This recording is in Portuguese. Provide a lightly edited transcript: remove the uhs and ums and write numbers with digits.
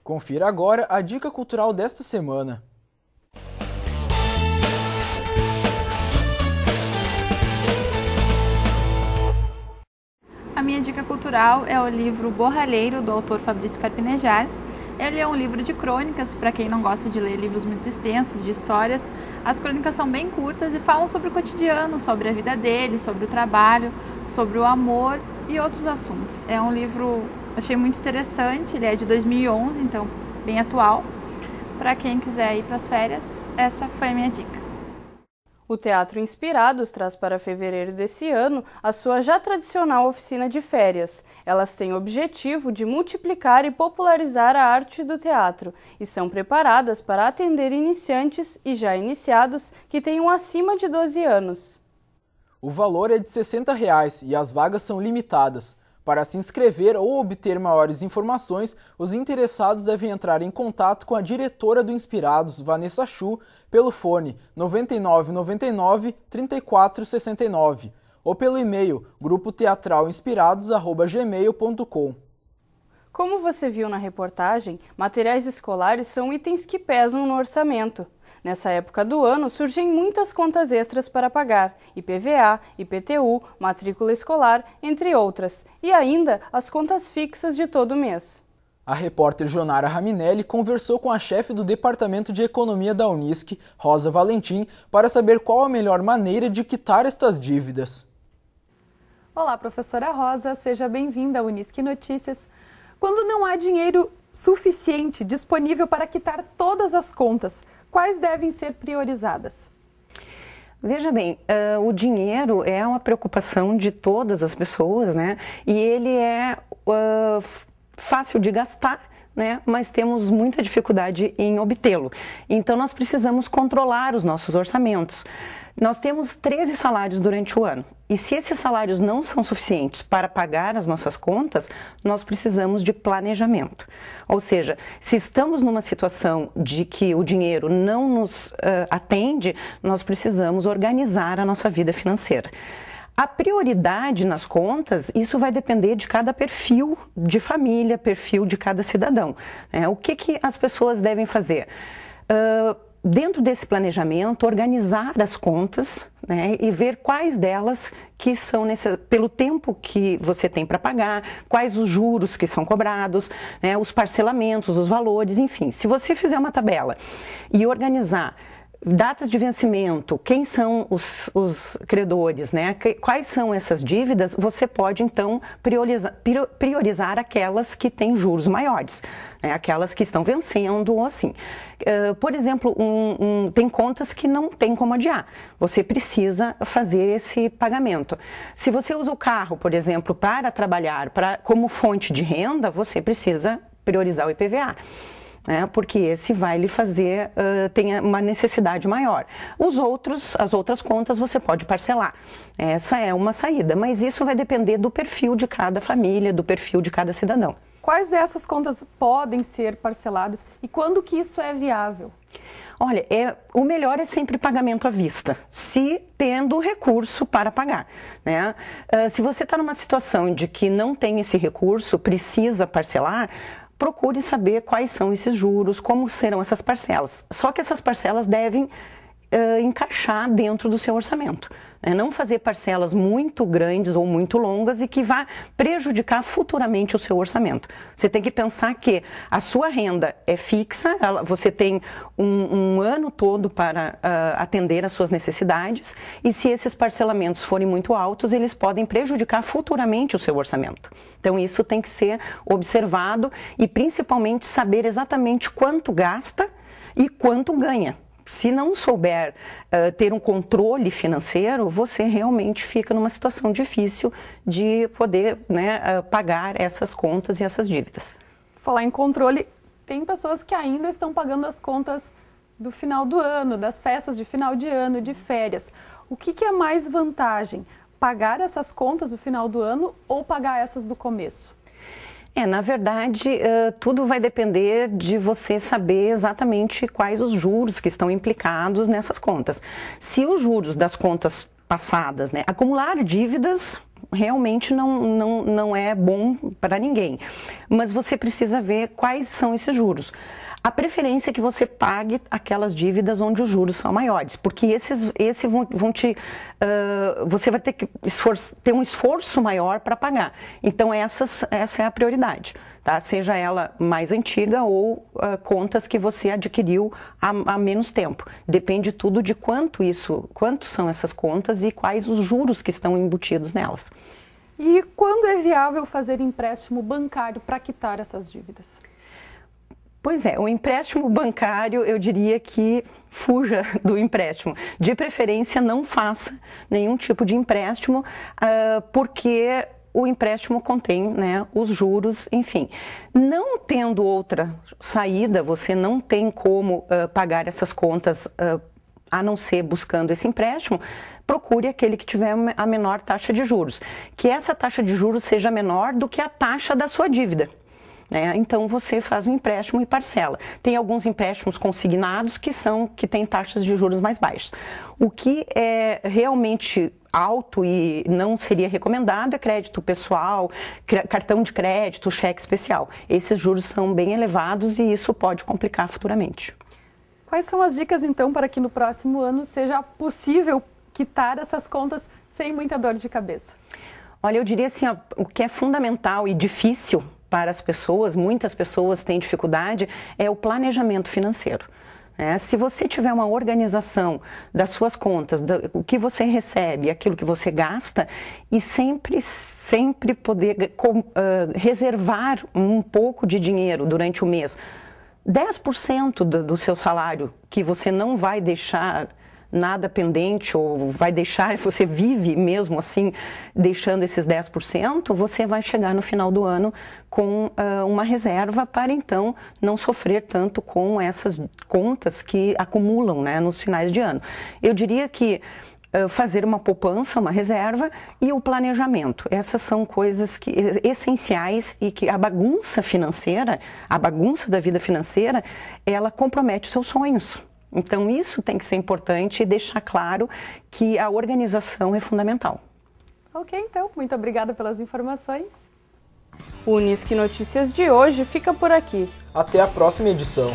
Confira agora a dica cultural desta semana. A minha dica cultural é o livro Borralheiro, do autor Fabrício Carpinejar. Ele é um livro de crônicas, para quem não gosta de ler livros muito extensos, de histórias. As crônicas são bem curtas e falam sobre o cotidiano, sobre a vida dele, sobre o trabalho, sobre o amor e outros assuntos. É um livro, achei muito interessante, ele é de 2011, então bem atual. Para quem quiser ir para as férias, essa foi a minha dica. O Teatro Inspirados traz para fevereiro desse ano a sua já tradicional oficina de férias. Elas têm o objetivo de multiplicar e popularizar a arte do teatro e são preparadas para atender iniciantes e já iniciados que tenham acima de 12 anos. O valor é de R$ 60 e as vagas são limitadas. Para se inscrever ou obter maiores informações, os interessados devem entrar em contato com a diretora do Inspirados, Vanessa Chu, pelo fone 9999 3469 ou pelo e-mail grupoteatralinspirados@gmail.com. Como você viu na reportagem, materiais escolares são itens que pesam no orçamento. Nessa época do ano, surgem muitas contas extras para pagar, IPVA, IPTU, matrícula escolar, entre outras, e ainda as contas fixas de todo mês. A repórter Jonara Raminelli conversou com a chefe do Departamento de Economia da Unisc, Rosa Valentim, para saber qual a melhor maneira de quitar estas dívidas. Olá, professora Rosa, seja bem-vinda à Unisc Notícias. Quando não há dinheiro suficiente disponível para quitar todas as contas, quais devem ser priorizadas? Veja bem, o dinheiro é uma preocupação de todas as pessoas, né? E ele é fácil de gastar, né? Mas temos muita dificuldade em obtê-lo. Então, nós precisamos controlar os nossos orçamentos. Nós temos 13 salários durante o ano. E se esses salários não são suficientes para pagar as nossas contas, nós precisamos de planejamento. Ou seja, se estamos numa situação de que o dinheiro não nos atende, nós precisamos organizar a nossa vida financeira. A prioridade nas contas, isso vai depender de cada perfil de família, perfil de cada cidadão. O que as pessoas devem fazer? Dentro desse planejamento, organizar as contas, né, e ver quais delas que são pelo tempo que você tem para pagar, quais os juros que são cobrados, né, os parcelamentos, os valores, enfim. Se você fizer uma tabela e organizar datas de vencimento, quem são os credores, né? Quais são essas dívidas, você pode então priorizar aquelas que têm juros maiores, né? Aquelas que estão vencendo ou assim. Por exemplo, tem contas que não tem como adiar, você precisa fazer esse pagamento. Se você usa o carro, por exemplo, para trabalhar como fonte de renda, você precisa priorizar o IPVA. Porque esse vai lhe fazer, tem uma necessidade maior. As outras contas você pode parcelar. Essa é uma saída, mas isso vai depender do perfil de cada família, do perfil de cada cidadão. Quais dessas contas podem ser parceladas e quando que isso é viável? Olha, o melhor é sempre pagamento à vista, se tendo recurso para pagar, né? Se você está numa situação de que não tem esse recurso, precisa parcelar, procure saber quais são esses juros, como serão essas parcelas. Só que essas parcelas devem encaixar dentro do seu orçamento. Não fazer parcelas muito grandes ou muito longas e que vá prejudicar futuramente o seu orçamento. Você tem que pensar que a sua renda é fixa, você tem um ano todo para atender às suas necessidades e se esses parcelamentos forem muito altos, eles podem prejudicar futuramente o seu orçamento. Então isso tem que ser observado e principalmente saber exatamente quanto gasta e quanto ganha. Se não souber ter um controle financeiro, você realmente fica numa situação difícil de poder, né, pagar essas contas e essas dívidas. Falar em controle, tem pessoas que ainda estão pagando as contas do final do ano, das festas de final de ano, de férias. O que é mais vantagem? Pagar essas contas do final do ano ou pagar essas do começo? Na verdade, tudo vai depender de você saber exatamente quais os juros que estão implicados nessas contas. Se os juros das contas passadas, né, acumular dívidas, realmente não é bom para ninguém. Mas você precisa ver quais são esses juros. A preferência é que você pague aquelas dívidas onde os juros são maiores, porque esses vão te... você vai ter que ter um esforço maior para pagar. Então, essa é a prioridade, tá? Seja ela mais antiga ou contas que você adquiriu há menos tempo. Depende tudo de quanto são essas contas e quais os juros que estão embutidos nelas. E quando é viável fazer empréstimo bancário para quitar essas dívidas? Pois é, o empréstimo bancário, eu diria que fuja do empréstimo. De preferência, não faça nenhum tipo de empréstimo, porque o empréstimo contém, né, os juros, enfim. Não tendo outra saída, você não tem como pagar essas contas a não ser buscando esse empréstimo, procure aquele que tiver a menor taxa de juros. Que essa taxa de juros seja menor do que a taxa da sua dívida. Então você faz um empréstimo e parcela. Tem alguns empréstimos consignados que têm taxas de juros mais baixas. O que é realmente alto e não seria recomendado é crédito pessoal, cartão de crédito, cheque especial. Esses juros são bem elevados e isso pode complicar futuramente. Quais são as dicas então para que no próximo ano seja possível quitar essas contas sem muita dor de cabeça? Olha, eu diria assim, o que é fundamental e difícil para as pessoas, muitas pessoas têm dificuldade, é o planejamento financeiro. Se você tiver uma organização das suas contas, o que você recebe, aquilo que você gasta, e sempre poder reservar um pouco de dinheiro durante o mês, 10% do seu salário que você não vai deixar nada pendente ou vai deixar, você vive mesmo assim, deixando esses 10%, você vai chegar no final do ano com uma reserva para então não sofrer tanto com essas contas que acumulam, né, nos finais de ano. Eu diria que fazer uma poupança, uma reserva e o planejamento. Essas são coisas essenciais e que a bagunça financeira, a bagunça da vida financeira, ela compromete os seus sonhos. Então, isso tem que ser importante e deixar claro que a organização é fundamental. Ok, então, muito obrigada pelas informações. O Unisque Notícias de hoje fica por aqui. Até a próxima edição.